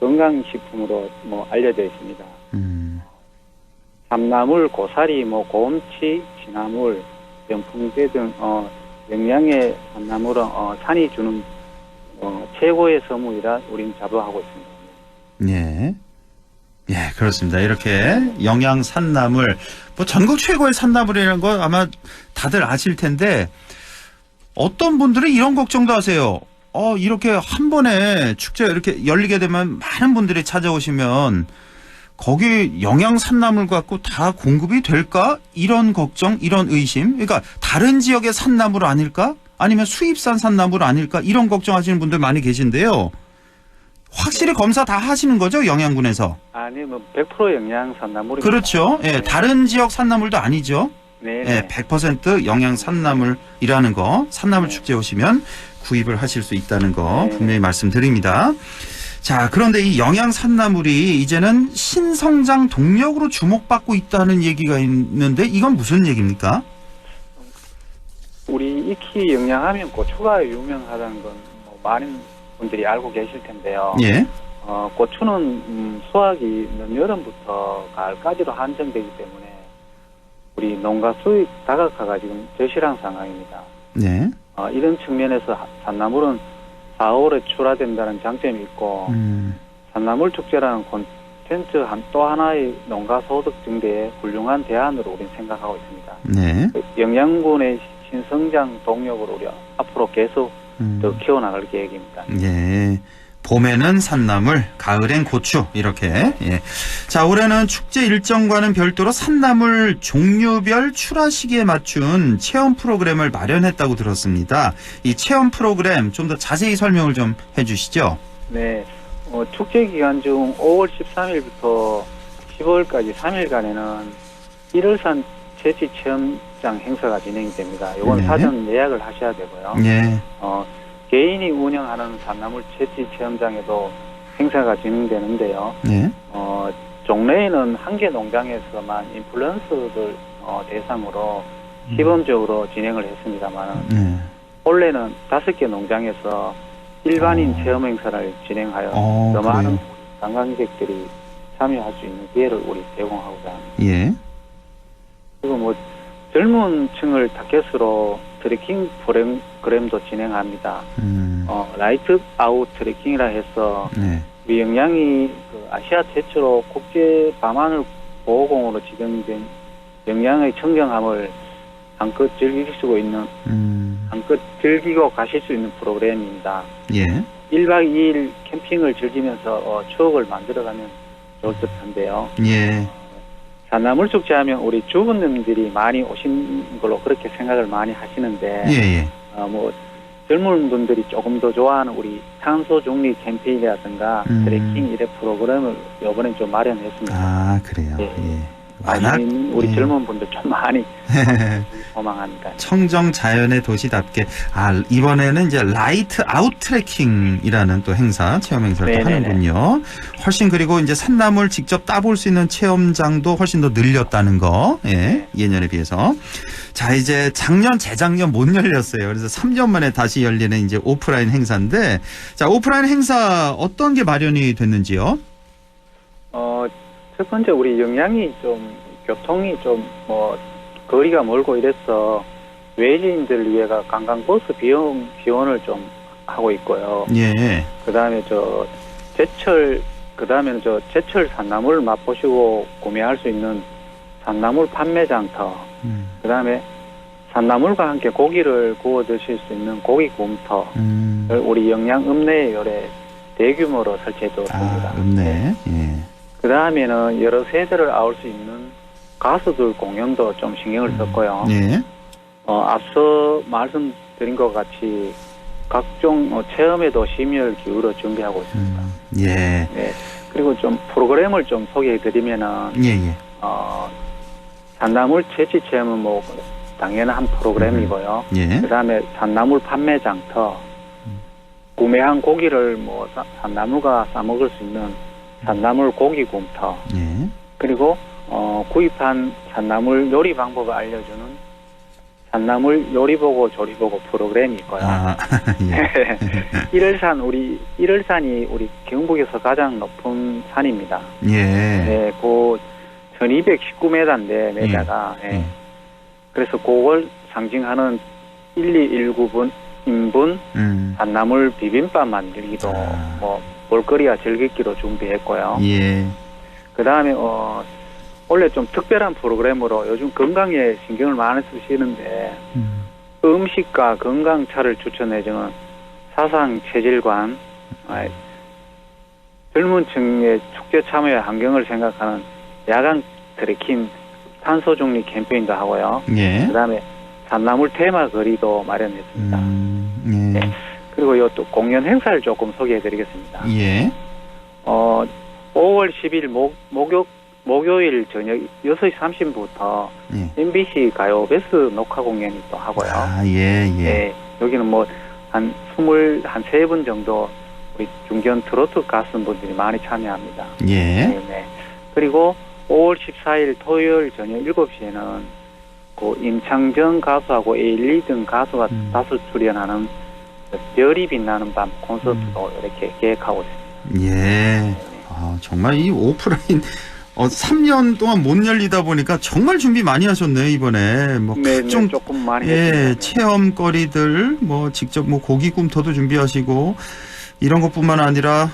건강식품으로 알려져 있습니다. 삼나물, 고사리, 뭐 고음치, 진나물, 연풍대 등 영양의 산나물은 산이 주는 최고의 선물이라 우리는 자부하고 있습니다. 예. 예, 그렇습니다. 이렇게 영양 산나물, 뭐 전국 최고의 산나물이라는 거 아마 다들 아실 텐데 어떤 분들은 이런 걱정도 하세요. 이렇게 한 번에 축제가 이렇게 열리게 되면 많은 분들이 찾아오시면 거기 영양 산나물 갖고 다 공급이 될까? 이런 걱정, 이런 의심. 그러니까 다른 지역의 산나물 아닐까? 아니면 수입산 산나물 아닐까? 이런 걱정하시는 분들 많이 계신데요. 확실히 검사 다 하시는 거죠? 영양군에서. 아니, 뭐 100% 영양 산나물입니다. 그렇죠. 예, 다른 지역 산나물도 아니죠. 네. 예, 100% 영양 산나물이라는 거, 산나물 축제 오시면 구입을 하실 수 있다는 거 분명히 말씀드립니다. 자, 그런데 이 영양 산나물이 이제는 신성장 동력으로 주목받고 있다는 얘기가 있는데 이건 무슨 얘기입니까? 우리 익히 영양하면 고추가 유명하다는 건 뭐 많은 분들이 알고 계실 텐데요. 예. 고추는 수확이 여름부터 가을까지로 한정되기 때문에 우리 농가 수입 다각화가 지금 절실한 상황입니다. 네. 이런 측면에서 산나물은 4, 5월에 출하된다는 장점이 있고 산나물 축제라는 콘텐츠 또 하나의 농가 소득 증대에 훌륭한 대안으로 우리는 생각하고 있습니다. 네. 영양분의 신성장 동력으로 우리 앞으로 계속 더 키워나갈 계획입니다. 예. 봄에는 산나물, 가을엔 고추 이렇게. 예. 자, 올해는 축제 일정과는 별도로 산나물 종류별 출하 시기에 맞춘 체험 프로그램을 마련했다고 들었습니다. 이 체험 프로그램 좀 더 자세히 설명을 좀 해주시죠. 네, 축제 기간 중 5월 13일부터 15일까지 3일간에는 일월산 채취 체험장 행사가 진행이 됩니다. 이건 네. 사전 예약을 하셔야 되고요. 네. 개인이 운영하는 산나물 채취 체험장에도 행사가 진행되는데요. 네. 종래에는 한 개 농장에서만 인플루언서들 대상으로 시범적으로 진행을 했습니다만 원래는 5개 농장에서 일반인 체험 행사를 진행하여 더 많은 관광객들이 참여할 수 있는 기회를 우리 제공하고자 합니다. 예. 그리고 뭐 젊은 층을 타겟으로 트레킹 프로그램도 진행합니다. 라이트 아웃 트레킹이라 해서 우리 영양이 아시아 최초로 국제 밤하늘 보호공으로 지정된 영양의 청정함을 한껏 즐기시고 있는 한껏 즐기고 가실 수 있는 프로그램입니다. 예. 1박 2일 캠핑을 즐기면서 추억을 만들어가면 좋을 듯한데요. 예. 산나물 축제하면 우리 주부님들이 많이 오신 걸로 그렇게 생각을 많이 하시는데, 예. 뭐 젊은 분들이 조금 더 좋아하는 우리 탄소 중립 캠페인이라든가 트레킹 이런 프로그램을 이번에 좀 마련했습니다. 아, 그래요. 예. 워낙 우리 젊은 분들 좀 많이 소망합니다. 청정 자연의 도시답게 이번에는 이제 라이트 아웃 트레킹이라는 또 행사 체험 행사를 또 하는군요. 훨씬 그리고 이제 산나물 직접 따볼 수 있는 체험장도 훨씬 더 늘렸다는 거. 예. 예년에 비해서. 자, 이제 작년 재작년 못 열렸어요. 그래서 3년 만에 다시 열리는 이제 오프라인 행사인데, 자, 오프라인 행사 어떤 게 마련이 됐는지요? 첫 번째 우리 영양이 교통이 뭐 거리가 멀고 이래서 외지인들 위해가 관광버스 비용 지원을 좀 하고 있고요. 예. 그다음에 제철 산나물 맛보시고 구매할 수 있는 산나물 판매장터. 그다음에 산나물과 함께 고기를 구워 드실 수 있는 고기 구움터. 우리 영양 읍내에 요래 대규모로 설치해 두었습니다. 읍내. 예. 그 다음에는 여러 세대를 아울 수 있는 가수들 공연도 좀 신경을 썼고요. 예. 앞서 말씀드린 것 같이 각종 체험에도 심혈 기울여 준비하고 있습니다. 예. 네. 그리고 좀 프로그램을 좀 소개해드리면은, 산나물 채취 체험은 뭐 당연한 프로그램이고요. 예. 그 다음에 산나물 판매장터, 구매한 고기를 뭐 산나물과 싸먹을 수 있는 산나물 고기 굽터. 예. 그리고 구입한 산나물 요리 방법을 알려주는 산나물 요리 보고 조리 보고 프로그램이 있고요. 예. 일월산이 우리 경북에서 가장 높은 산입니다. 예. 네, 그 1219m인데 메다가 예. 그래서 그걸 상징하는 1219분 인분 산나물 비빔밥 만들기도 뭐 볼거리와 즐기기로 준비했고요. 예. 그다음에 원래 좀 특별한 프로그램으로 요즘 건강에 신경을 많이 쓰시는데 음식과 건강차를 추천해주는 사상 체질관, 젊은 층의 축제 참여의 환경을 생각하는 야간 트레킹 탄소 중립 캠페인도 하고요. 예. 그다음에 산나물 테마 거리도 마련했습니다. 예. 네. 그리고 요 또 공연 행사를 조금 소개해드리겠습니다. 예. 5월 10일 목요일 저녁 6시 30분부터 예. MBC 가요 베스트 녹화 공연이 또 하고요. 예. 네, 여기는 뭐 한 23분 정도 우리 중견 트로트 가수분들이 많이 참여합니다. 예. 네. 그리고 5월 14일 토요일 저녁 7시에는 그 임창정 가수하고 에일리 등 가수가 다수 출연하는 별이 빛나는 밤 콘서트도 이렇게 계획하고 있습니다. 예. 정말 이 오프라인 3년 동안 못 열리다 보니까 정말 준비 많이 하셨네요, 이번에. 뭐 각종 조금 많이 했습니다. 체험거리들 뭐 직접 뭐 고기 굼터도 준비하시고 이런 것뿐만 아니라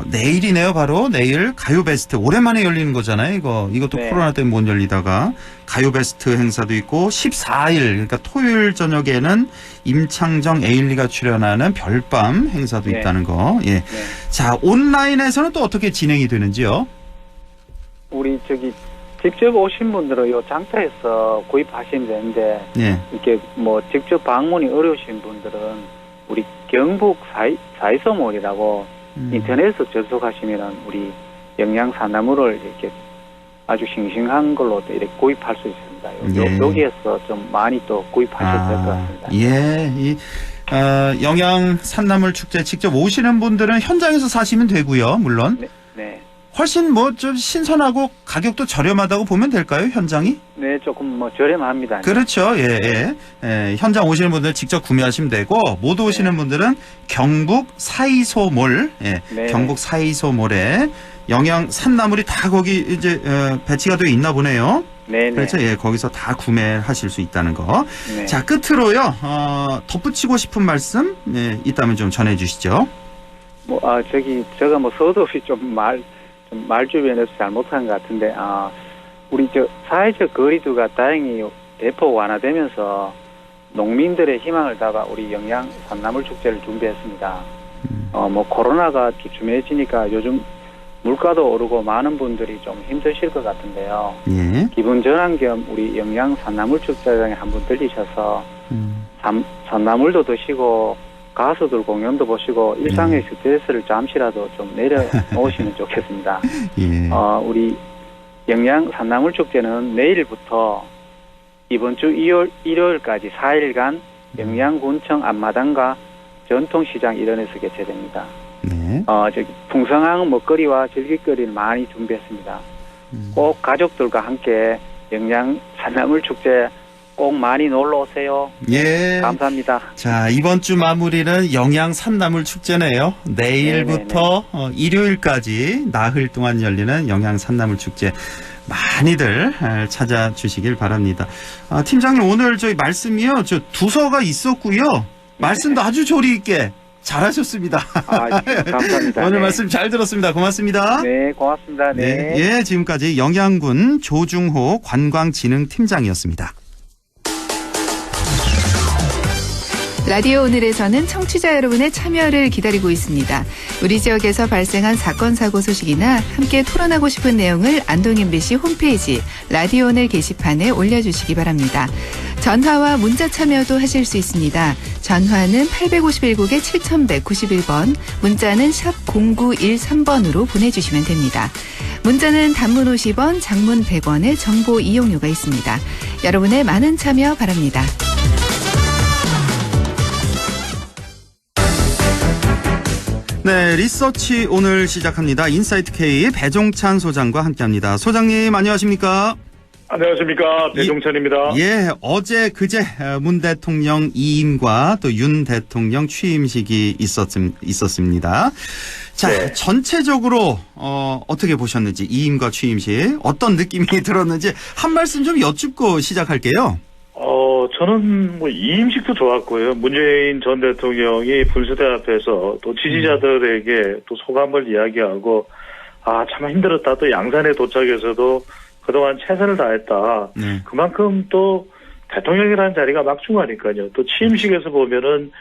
내일이네요, 바로 내일 가요 베스트 오랜만에 열리는 거잖아요, 이것도 코로나 때문에 못 열리다가 가요 베스트 행사도 있고 14일 그러니까 토요일 저녁에는 임창정 에일리가 출연하는 별밤 행사도 있다는 거. 예. 자, 온라인에서는 또 어떻게 진행이 되는지요? 우리 직접 오신 분들은 요 장터에서 구입하시면 되는데 이렇게 뭐 직접 방문이 어려우신 분들은 우리 경북 사이소몰이라고 인터넷에서 접속하시면은 우리 영양 산나물을 이렇게 아주 싱싱한 걸로 이렇게 구입할 수 있습니다. 여기에서 좀 많이 또 구입하셔도 될 것 같습니다. 예, 영양 산나물 축제 직접 오시는 분들은 현장에서 사시면 되고요, 물론. 네. 훨씬 뭐 좀 신선하고 가격도 저렴하다고 보면 될까요, 현장이? 네, 조금 뭐 저렴합니다. 그렇죠. 예. 현장 오시는 분들 직접 구매하시면 되고 못 오시는 분들은 경북 사이소몰, 경북 사이소몰에 영양 산나물이 다 거기 이제 배치가 되어 있나 보네요. 네. 그렇죠. 예, 거기서 다 구매하실 수 있다는 거. 네. 자, 끝으로요. 덧붙이고 싶은 말씀 있다면 좀 전해 주시죠. 제가 뭐 서두없이 말 주변에서 잘못한 것 같은데, 우리 사회적 거리두기가 다행히 대폭 완화되면서 농민들의 희망을 담아 우리 영양 산나물 축제를 준비했습니다. 뭐 코로나가 주춤해지니까 요즘 물가도 오르고 많은 분들이 좀 힘드실 것 같은데요. 예. 기분 전환 겸 우리 영양 산나물 축제장에 한번 들리셔서 산나물도 드시고 가수들 공연도 보시고 일상의 스트레스를 잠시라도 좀 내려놓으시면 좋겠습니다. 예. 우리 영양 산나물 축제는 내일부터 이번 주 일요일까지 4일간 영양군청 앞마당과 전통시장 일원에서 개최됩니다. 네. 풍성한 먹거리와 즐길거리를 많이 준비했습니다. 꼭 가족들과 함께 영양 산나물 축제 꼭 많이 놀러 오세요. 예. 감사합니다. 자, 이번 주 마무리는 영양 산나물 축제네요. 내일부터 일요일까지 나흘 동안 열리는 영양 산나물 축제 많이들 찾아주시길 바랍니다. 팀장님, 오늘 저희 말씀이요, 두서가 있었고요. 말씀도 아주 조리 있게 잘하셨습니다. 감사합니다. 오늘 말씀 잘 들었습니다. 고맙습니다. 네, 고맙습니다. 네. 예, 지금까지 영양군 조중호 관광진흥팀장이었습니다. 라디오 오늘에서는 청취자 여러분의 참여를 기다리고 있습니다. 우리 지역에서 발생한 사건 사고 소식이나 함께 토론하고 싶은 내용을 안동 MBC 홈페이지 라디오 오늘 게시판에 올려주시기 바랍니다. 전화와 문자 참여도 하실 수 있습니다. 전화는 851국에 7191번, 문자는 샵 0913번으로 보내주시면 됩니다. 문자는 단문 50원, 장문 100원의 정보 이용료가 있습니다. 여러분의 많은 참여 바랍니다. 네, 리서치 오늘 시작합니다. 인사이트 K 배종찬 소장과 함께합니다. 소장님, 안녕하십니까? 안녕하십니까. 배종찬입니다. 예, 어제 그제 문 대통령 이임과 또 윤 대통령 취임식이 있었습니다. 자, 네. 전체적으로 어떻게 보셨는지 이임과 취임식 어떤 느낌이 들었는지 한 말씀 좀 여쭙고 시작할게요. 저는 뭐 이임식도 좋았고요. 문재인 전 대통령이 분수대 앞에서 또 지지자들에게 또 소감을 이야기하고 참 힘들었다. 또 양산에 도착해서도 그동안 최선을 다했다. 그만큼 또 대통령이라는 자리가 막중하니까요. 또 취임식에서 보면은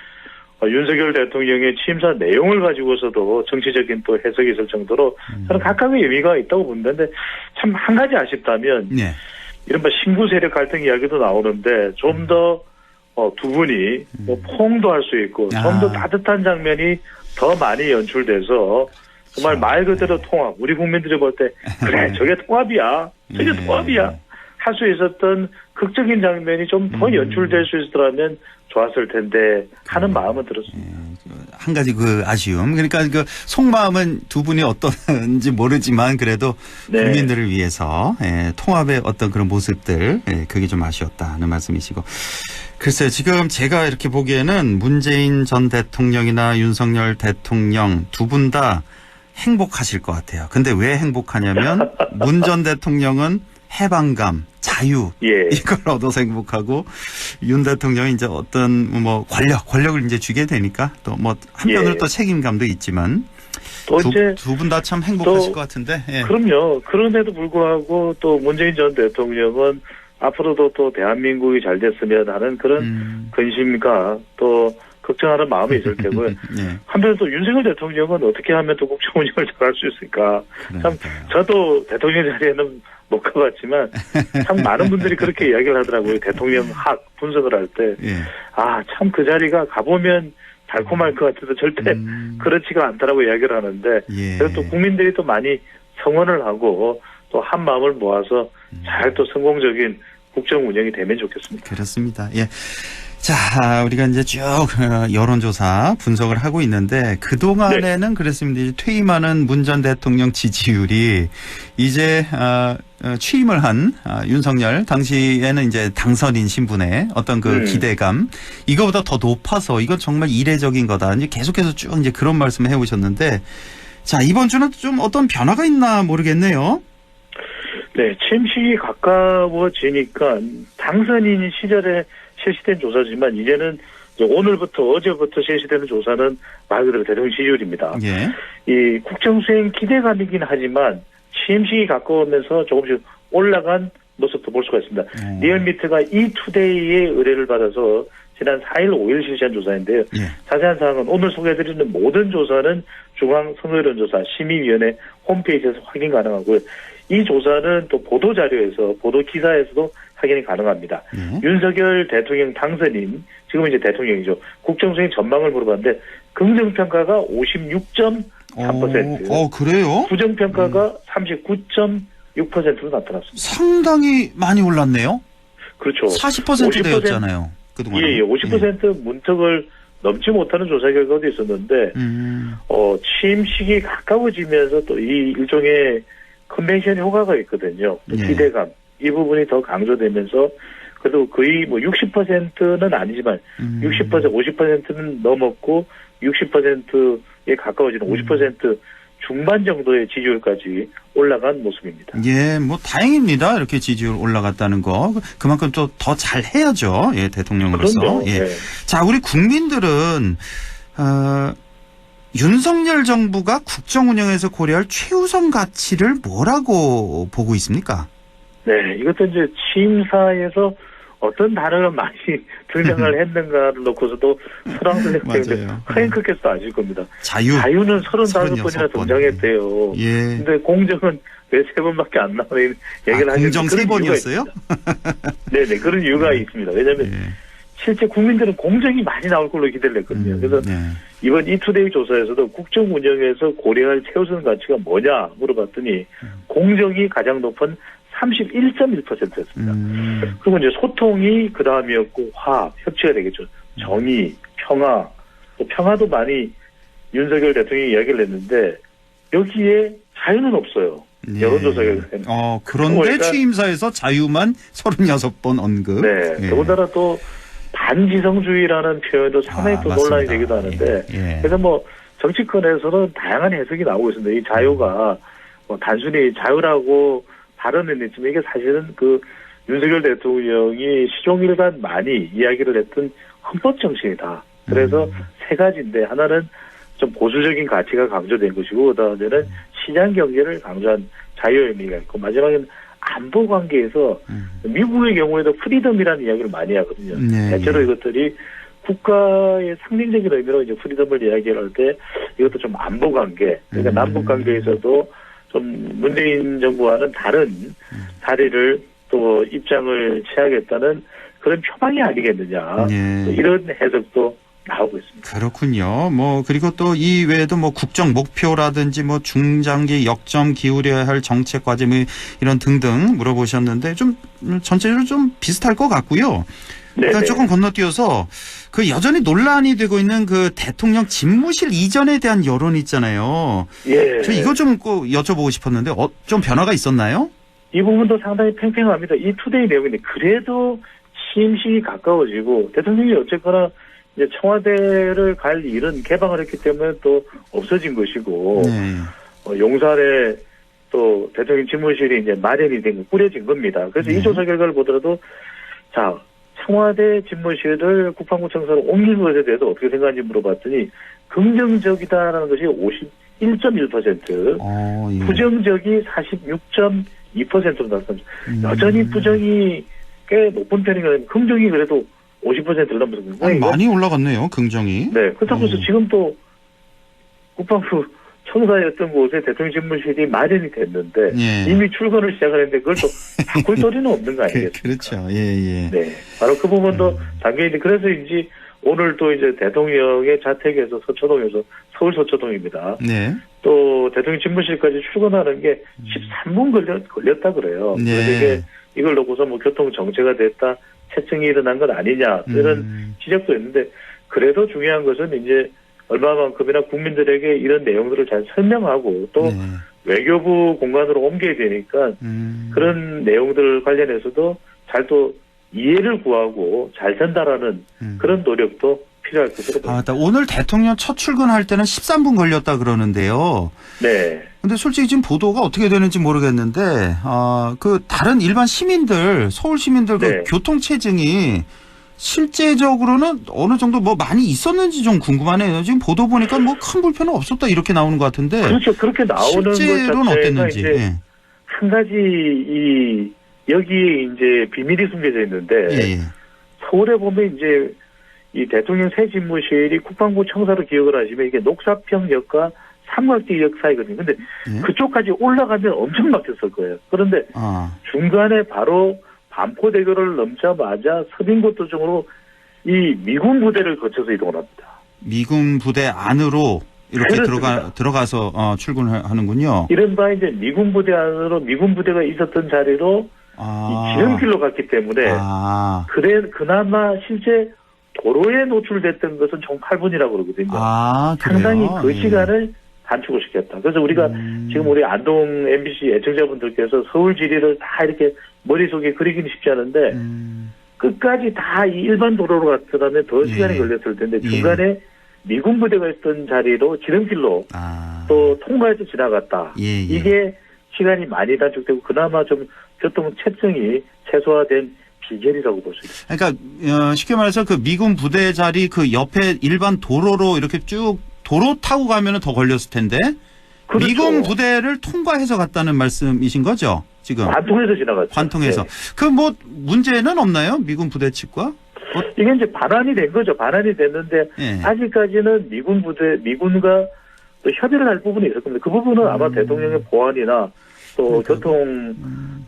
윤석열 대통령의 취임사 내용을 가지고서도 정치적인 또 해석이 있을 정도로 저는 각각의 의미가 있다고 보는데 참 한 가지 아쉽다면 이른바 신구 세력 갈등 이야기도 나오는데 좀 더 두 분이 뭐 포옹도 할 수 있고 좀 더 따뜻한 장면이 더 많이 연출돼서 정말 말 그대로 통합. 우리 국민들이 볼 때 그래 저게 통합이야. 저게 통합이야. 할 수 있었던 극적인 장면이 좀 더 연출될 수 있었더라면 좋았을 텐데 하는 마음은 들었습니다. 한 가지 그 아쉬움. 그러니까 그 속마음은 두 분이 어떤지 모르지만 그래도 국민들을 위해서 통합의 어떤 그런 모습들 그게 좀 아쉬웠다는 말씀이시고. 글쎄요. 지금 제가 이렇게 보기에는 문재인 전 대통령이나 윤석열 대통령 두 분 다 행복하실 것 같아요. 근데 왜 행복하냐면 문 전 대통령은 해방감, 자유 이걸 얻어서 행복하고 윤 대통령이 이제 어떤 뭐 권력을 이제 주게 되니까 또 뭐 한편으로 또 책임감도 있지만 두 분 다 참 행복하실 것 같은데. 그럼요. 그런데도 불구하고 또 문재인 전 대통령은 앞으로도 또 대한민국이 잘 됐으면 하는 그런 근심과 또 걱정하는 마음이 있을 테고요. 한편 또 윤석열 대통령은 어떻게 하면 또 국정 운영을 잘할 수 있을까. 참 저도 대통령 자리에는 못 가봤지만 참 많은 분들이 그렇게 이야기를 하더라고요. 대통령 학 분석을 할 때. 참 그 자리가 가보면 달콤할 것 같아서 절대 그렇지가 않다라고 이야기를 하는데 그래서 또 국민들이 또 많이 성원을 하고 또 한 마음을 모아서 잘 또 성공적인 국정 운영이 되면 좋겠습니다. 그렇습니다. 자, 우리가 이제 쭉 여론조사 분석을 하고 있는데 그동안에는 그랬습니다. 이제 퇴임하는 문 전 대통령 지지율이 이제 취임을 한 윤석열 당시에는 이제 당선인 신분의 어떤 그 기대감 이거보다 더 높아서 이건 정말 이례적인 거다. 이제 계속해서 쭉 이제 그런 말씀을 해오셨는데 자, 이번 주는 좀 어떤 변화가 있나 모르겠네요. 네, 취임식이 가까워지니까 당선인 시절에 실시된 조사지만 이제는 오늘부터 어제부터 실시되는 조사는 말 그대로 대통령 지지율입니다. 이 국정수행 기대감이긴 하지만 취임식이 가까우면서 조금씩 올라간 모습도 볼 수가 있습니다. 리얼미터가 이투데이의 의뢰를 받아서 지난 4일, 5일 실시한 조사인데요. 자세한 사항은 오늘 소개해드리는 모든 조사는 중앙선거여론조사 심의위원회 홈페이지에서 확인 가능하고요. 이 조사는 또 보도자료에서, 보도기사에서도 확인이 가능합니다. 윤석열 대통령 당선인, 지금 이제 대통령이죠. 국정수행 전망을 물어봤는데 긍정평가가 56.3%. 그래요? 부정평가가 39.6%로 나타났습니다. 상당히 많이 올랐네요. 그렇죠. 40%대였잖아요. 그동안. 50% 문턱을 넘지 못하는 조사 결과도 있었는데, 취임식이 가까워지면서 또 이 일종의 컨벤션 효과가 있거든요. 기대감. 이 부분이 더 강조되면서, 그래도 거의 뭐 60%는 아니지만, 60%, 50%는 넘었고, 60%에 가까워지는 50% 중반 정도의 지지율까지 올라간 모습입니다. 뭐 다행입니다. 이렇게 지지율 올라갔다는 거. 그만큼 또 더 잘해야죠. 대통령으로서. 자, 우리 국민들은 윤석열 정부가 국정 운영에서 고려할 최우선 가치를 뭐라고 보고 있습니까? 네, 이것도 이제 취임사에서 어떤 단어가 많이 등장을 했는가를 놓고서도 설왕설래 때문에 하얀크께서도 아실 겁니다. 자유는 35번이나 등장했대요. 근데 공정은 왜 3번밖에 안 나오는 얘기를 하시는 공정 3번이었어요? 네네, 그런 이유가 있습니다. 왜냐하면 실제 국민들은 공정이 많이 나올 걸로 기대를 했거든요. 그래서 이번 이투데이 조사에서도 국정 운영에서 고려할 최우선 가치가 뭐냐 물어봤더니 공정이 가장 높은 31.1%였습니다. 그리고 이제 소통이 그 다음이었고 화합, 협치가 되겠죠. 정의, 평화, 또 평화도 많이 윤석열 대통령이 이야기를 했는데 여기에 자유는 없어요. 여론조사 결과에는. 그런데 취임사에서 자유만 36번 언급. 더군다나 또 반지성주의라는 표현도 상당히 또 논란이 되기도 하는데 그래서 뭐 정치권에서는 다양한 해석이 나오고 있습니다. 이 자유가 뭐 단순히 자유라고 발언은 했지만 이게 사실은 그 윤석열 대통령이 시종일관 많이 이야기를 했던 헌법 정신이다. 그래서 세 가지인데 하나는 좀 보수적인 가치가 강조된 것이고 그다음에는 시장 경제를 강조한 자유의 의미가 있고 마지막에는 안보 관계에서 미국의 경우에도 프리덤이라는 이야기를 많이 하거든요. 네. 대체로 이것들이 국가의 상징적인 의미로 이제 프리덤을 이야기할 때 이것도 좀 안보 관계, 그러니까 남북 관계에서도 좀 문재인 정부와는 다른 자리를 또 입장을 취하겠다는 그런 표방이 아니겠느냐. 네. 이런 해석도 나오고 있습니다. 그렇군요. 뭐 그리고 또 이 외에도 뭐 국정 목표라든지 뭐 중장기 역점 기울여야 할 정책 과제 뭐 이런 등등 물어보셨는데 좀 전체적으로 좀 비슷할 것 같고요. 그러니까 조금 건너뛰어서 그 여전히 논란이 되고 있는 그 대통령 집무실 이전에 대한 여론이 있잖아요. 예. 저 이거 좀 꼭 여쭤보고 싶었는데 좀 변화가 있었나요? 이 부분도 상당히 팽팽합니다. 이 투데이 내용인데 그래도 취임식이 가까워지고 대통령이 어쨌거나 이제 청와대를 갈 일은 개방을 했기 때문에 또 없어진 것이고 용산에 또 대통령 집무실이 이제 마련이 된 거, 꾸려진 겁니다. 그래서 이 조사 결과를 보더라도 자 청와대 집무실을 국방부 청사로 옮긴 것에 대해서 어떻게 생각하는지 물어봤더니 긍정적이다라는 것이 51.1%, 부정적이 46.2%로 나왔습니다. 여전히 부정이 꽤 높은 편이거든요. 긍정이 그래도 50%를 넘어서 많이 올라갔네요. 긍정이. 네. 그렇다고 해서 지금 또 국방부 청사였던 곳에 대통령 집무실이 마련이 됐는데 이미 출근을 시작하는데 그걸 또 바꿀 도리는 없는 거 아니겠습니까? 그렇죠. 예. 네. 바로 그 부분도 당연히 그래서인지 오늘 또 이제 대통령의 자택에서 서초동에서 서울 서초동입니다. 네. 또 대통령 집무실까지 출근하는 게 13분 걸렸다 그래요. 네. 그래서 이게 이걸 놓고서 뭐 교통 정체가 됐다, 체증이 일어난 건 아니냐 이런 지적도 있는데 그래도 중요한 것은 이제 얼마만큼이나 국민들에게 이런 내용들을 잘 설명하고 또 외교부 공간으로 옮겨야 되니까 그런 내용들 관련해서도 잘 또 이해를 구하고 잘 전달하는 그런 노력도 필요할 것으로 보입니다. 오늘 대통령 첫 출근할 때는 13분 걸렸다 그러는데요. 네. 근데 솔직히 지금 보도가 어떻게 되는지 모르겠는데, 그 다른 일반 시민들, 서울 시민들 그 교통 체증이 실제적으로는 어느 정도 뭐 많이 있었는지 좀 궁금하네요. 지금 보도 보니까 뭐 큰 불편은 없었다 이렇게 나오는 것 같은데. 그렇죠. 그렇게 나오는 실제로는 것 어땠는지. 이제 한 가지 여기에 이제 비밀이 숨겨져 있는데 서울에 보면 이제 이 대통령 새 집무실이 국방부 청사로 기억을 하시면 이게 녹사평역과 삼각지역 사이거든요. 근데 그쪽까지 올라가면 엄청 막혔을 거예요. 그런데 중간에 바로 반포대교를 넘자마자 서빙고도 쪽으로 이 미군 부대를 거쳐서 이동을 합니다. 미군 부대 안으로 이렇게 들어가서 출근을 하는군요. 이른바 이제 미군 부대 안으로 미군 부대가 있었던 자리로 이 지름길로 갔기 때문에 그나마 실제 도로에 노출됐던 것은 총 8분이라고 그러거든요. 상당히 그 시간을 단축을 시켰다. 그래서 우리가 지금 우리 안동 MBC 애청자분들께서 서울 지리를 다 이렇게 머릿속에 그리기는 쉽지 않은데 끝까지 다 이 일반 도로로 갔더라면 더 시간이 걸렸을 텐데 중간에 미군 부대가 있던 자리로 지름길로 또 통과해서 지나갔다. 이게 시간이 많이 단축되고 그나마 좀 교통 체증이 최소화된 비결이라고 볼 수 있습니다. 그러니까 쉽게 말해서 그 미군 부대 자리 그 옆에 일반 도로로 이렇게 쭉 도로 타고 가면은 더 걸렸을 텐데 그렇죠. 미군 부대를 통과해서 갔다는 말씀이신 거죠? 지금 관통해서 지나갔죠. 관통해서. 그 뭐 문제는 없나요? 미군 부대 측과? 이게 이제 반환이 된 거죠. 반환이 됐는데 아직까지는 미군과 또 협의를 할 부분이 있을 겁니다. 그 부분은 아마 대통령의 보안이나 또 교통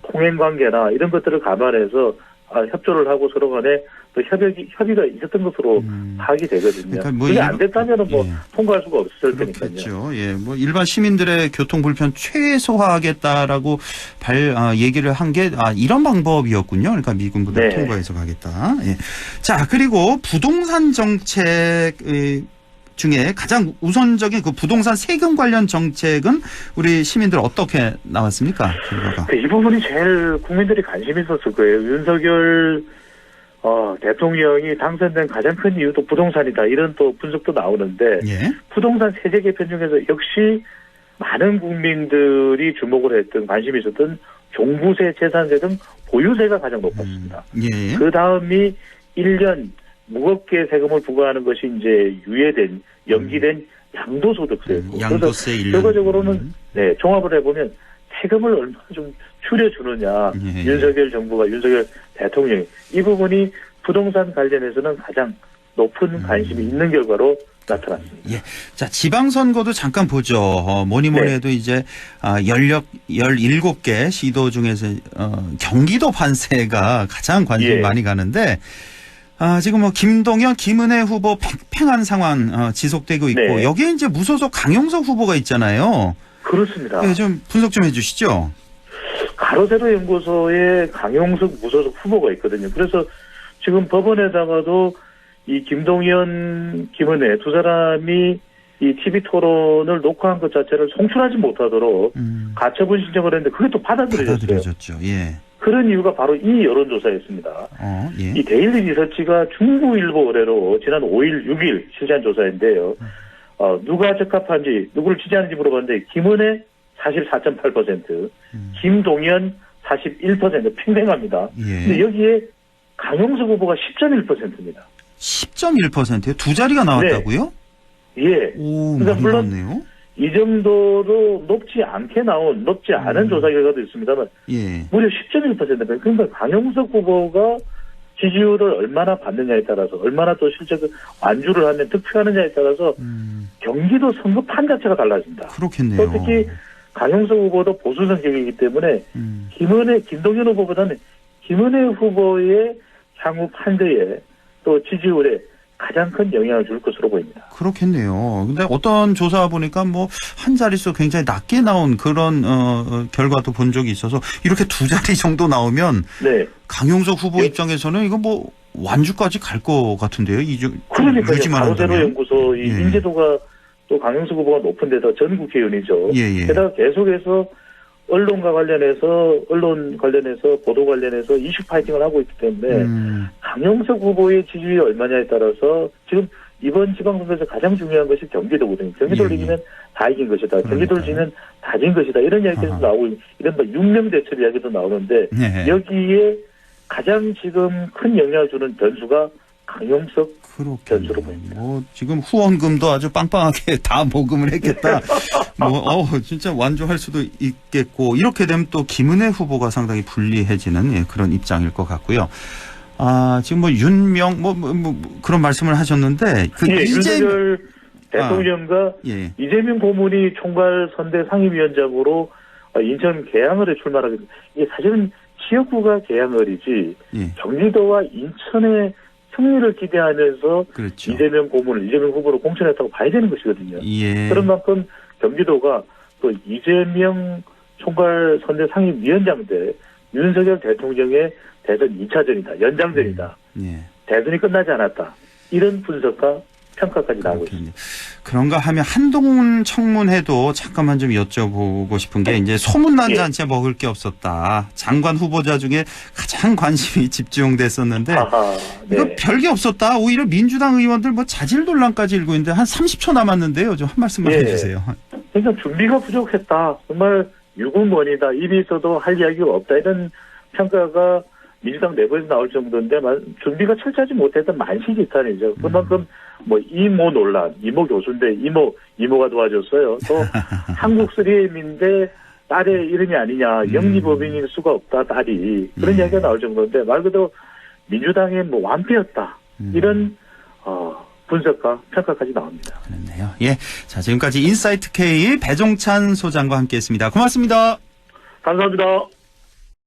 통행 관계나 이런 것들을 감안해서 협조를 하고 서로 간에 또 협의가 있었던 것으로 파악이 되거든요. 그러니까 뭐 그게 안 됐다면은 뭐 통과할 수가 없을 테니까요. 그렇죠. 뭐 일반 시민들의 교통 불편 최소화하겠다라고 얘기를 한 게 이런 방법이었군요. 그러니까 미군 부대 통과해서 가겠다. 자, 그리고 부동산 정책 중에 가장 우선적인 그 부동산 세금 관련 정책은 우리 시민들 어떻게 나왔습니까? 결과가. 이 부분이 제일 국민들이 관심이 있었을 거예요. 윤석열 대통령이 당선된 가장 큰 이유도 부동산이다. 이런 또 분석도 나오는데 부동산 세제 개편 중에서 역시 많은 국민들이 주목을 했던 관심이 있었던 종부세, 재산세 등 보유세가 가장 높았습니다. 그 다음이 1년 무겁게 세금을 부과하는 것이 이제 유예된, 연기된 양도소득세였고. 양도세 그래서 결과적으로는 종합을 해보면 세금을 얼마나 좀 줄여주느냐. 윤석열 정부가, 윤석열 대통령이 이 부분이 부동산 관련해서는 가장 높은 관심이 있는 결과로 나타났습니다. 자, 지방선거도 잠깐 보죠. 뭐니 해도 이제 17개 시도 중에서 경기도 판세가 가장 관심이 많이 가는데 지금 뭐 김동연, 김은혜 후보 팽팽한 상황 지속되고 있고 여기에 이제 무소속 강용석 후보가 있잖아요. 그렇습니다. 좀 분석 좀 해주시죠. 가로세로 연구소에 강용석 무소속 후보가 있거든요. 그래서 지금 법원에다가도 이 김동연, 김은혜 두 사람이 이 TV 토론을 녹화한 것 자체를 송출하지 못하도록 가처분 신청을 했는데 그게 또 받아들여졌죠. 그런 이유가 바로 이 여론조사였습니다. 이 데일리 리서치가 중부일보 의뢰로 지난 5일, 6일 실시한 조사인데요. 누가 적합한지, 누구를 지지하는지 물어봤는데 김은혜 사실 4.8%, 김동연 41% 팽팽합니다. 근데 여기에 강용석 후보가 10.1%입니다. 10.1%요? 두 자리가 나왔다고요? 오, 그러니까 물론 높네요. 이 정도로 높지 않은 조사 결과도 있습니다만 무려 10.1%입니다. 그러니까 강용석 후보가 지지율을 얼마나 받느냐에 따라서 얼마나 또 실제로 완주를 하면 득표하느냐에 따라서 경기도 선거판 자체가 달라집니다. 그렇겠네요. 또 특히 강용석 후보도 보수 성격이기 때문에 김동연 후보보다는 김은혜 후보의 향후 판세에 또 지지율에 가장 큰 영향을 줄 것으로 보입니다. 그렇겠네요. 근데 어떤 조사 보니까 뭐 한 자릿수 굉장히 낮게 나온 그런 결과도 본 적이 있어서 이렇게 두 자리 정도 나오면 강용석 후보 입장에서는 이거 뭐 완주까지 갈 것 같은데요. 그러니까요. 유지만 가로세로 연구소 이 인지도가 또 강용석 후보가 높은 데다 전 국회의원이죠. 게다가 계속해서 언론 관련해서 보도 관련해서 이슈 파이팅을 하고 있기 때문에 강용석 후보의 지지율이 얼마냐에 따라서 지금 이번 지방선거에서 가장 중요한 것이 경기도거든요. 경기도를 이기면 다 이긴 것이다. 경기도를 지면 다 진 것이다. 이런 이야기도 나오고 이른바 6명 대첩 이야기도 나오는데 여기에 가장 지금 큰 영향을 주는 변수가 강용석 변수로 보입니다. 지금 후원금도 아주 빵빵하게 다 모금을 했겠다. 진짜 완주할 수도 있겠고 이렇게 되면 또 김은혜 후보가 상당히 불리해지는 그런 입장일 것 같고요. 지금 윤명 그런 말씀을 하셨는데 윤석열 대통령과 이재명 고문이 총괄 선대 상임위원장으로 인천 계양을에 출마하게 이게 사실은 지역구가 계양을이지 경기도와 인천의 승리를 기대하면서 이재명 후보로 공천했다고 봐야 되는 것이거든요. 그런 만큼 경기도가 또 이재명 총괄 선대 상임위원장 때 윤석열 대통령의 대선 2차전이다. 연장전이다. 대선이 끝나지 않았다. 이런 분석과 평가까지 나오고 있습니다. 그런가 하면 한동훈 청문회도 잠깐만 좀 여쭤보고 싶은 게 이제 소문난 잔치에 먹을 게 없었다. 장관 후보자 중에 가장 관심이 집중됐었는데 이거 별게 없었다. 오히려 민주당 의원들 자질 논란까지 일고 있는데 한 30초 남았는데요. 좀 한 말씀만 해주세요. 그러니까 준비가 부족했다. 정말 유구무원이다. 입이 있어도 할 이야기가 없다. 이런 평가가 민주당 내부에서 나올 정도인데 준비가 철저하지 못했던 만시지탄이죠. 그만큼 이모 논란, 이모 교수인데 이모가 도와줬어요. 또 한국 3M인데 딸의 이름이 아니냐, 영리법인일 수가 없다, 딸이. 그런 이야기가 나올 정도인데 말 그대로 민주당의 완패였다. 이런 분석과 평가까지 나옵니다. 그렇네요. 자, 지금까지 인사이트 K 배종찬 소장과 함께했습니다. 고맙습니다. 감사합니다.